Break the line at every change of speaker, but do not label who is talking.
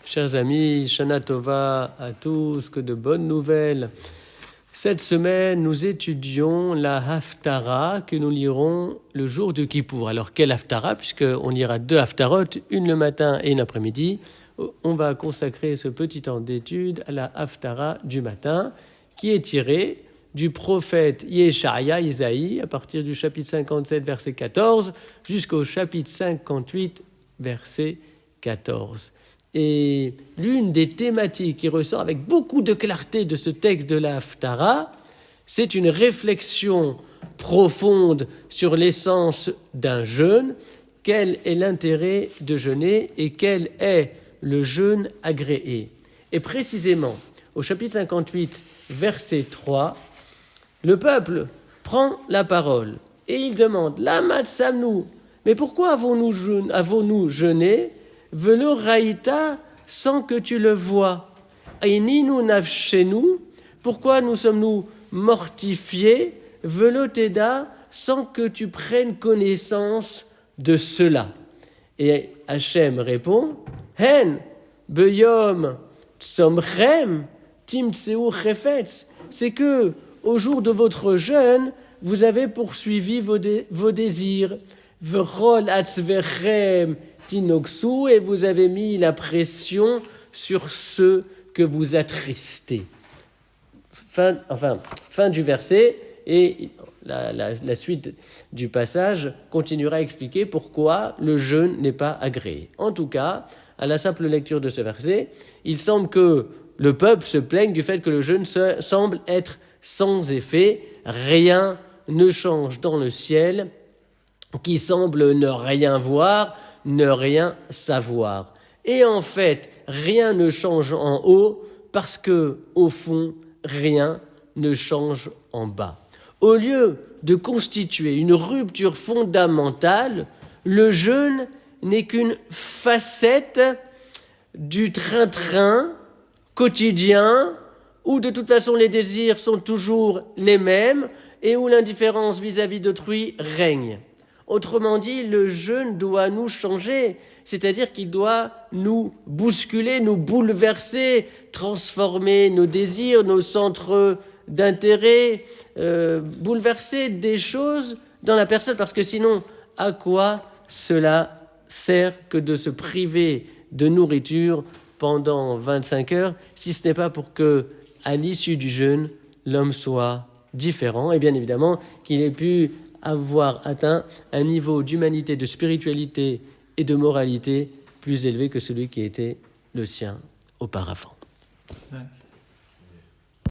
Chers amis, Shana Tova à tous, que de bonnes nouvelles. Cette semaine, nous étudions la Haftara que nous lirons le jour de Kippour. Alors, quelle Haftara? Puisqu'on lira 2 Haftarot, une le matin et une après-midi. On va consacrer ce petit temps d'étude à la Haftara du matin, qui est tirée du prophète Yeshaïa, Isaïe, à partir du chapitre 57, verset 14, jusqu'au chapitre 58, verset 14. Et l'une des thématiques qui ressort avec beaucoup de clarté de ce texte de la Haftara, c'est une réflexion profonde sur l'essence d'un jeûne. Quel est l'intérêt de jeûner et quel est le jeûne agréé? Et précisément, au chapitre 58, verset 3, le peuple prend la parole et il demande « Lama tsamnu » mais pourquoi avons-nous jeûné Velo raïta sans que tu le vois. Aininu nafshenu, pourquoi nous sommes-nous mortifiés Velo teda sans que tu prennes connaissance de cela. Et Hachem répond Hen beyom tsomchem timtseu chefetz. C'est que au jour de votre jeûne, vous avez poursuivi vos désirs. Verol atzvechem tinoxu, et vous avez mis la pression sur ceux que vous attristez. Fin du verset, et la suite du passage continuera à expliquer pourquoi le jeûne n'est pas agréé. En tout cas, à la simple lecture de ce verset, il semble que le peuple se plaigne du fait que le jeûne semble être sans effet, rien ne change dans le ciel, qui semble ne rien voir, ne rien savoir. Et en fait, rien ne change en haut parce que, au fond, rien ne change en bas. Au lieu de constituer une rupture fondamentale, le jeûne n'est qu'une facette du train-train quotidien où de toute façon les désirs sont toujours les mêmes et où l'indifférence vis-à-vis d'autrui règne. Autrement dit, le jeûne doit nous changer, c'est-à-dire qu'il doit nous bousculer, nous bouleverser, transformer nos désirs, nos centres d'intérêt, bouleverser des choses dans la personne, parce que sinon, à quoi cela sert que de se priver de nourriture pendant 25 heures, si ce n'est pas pour que, à l'issue du jeûne, l'homme soit différent, et bien évidemment qu'il ait pu avoir atteint un niveau d'humanité, de spiritualité et de moralité plus élevé que celui qui était le sien auparavant. Ouais.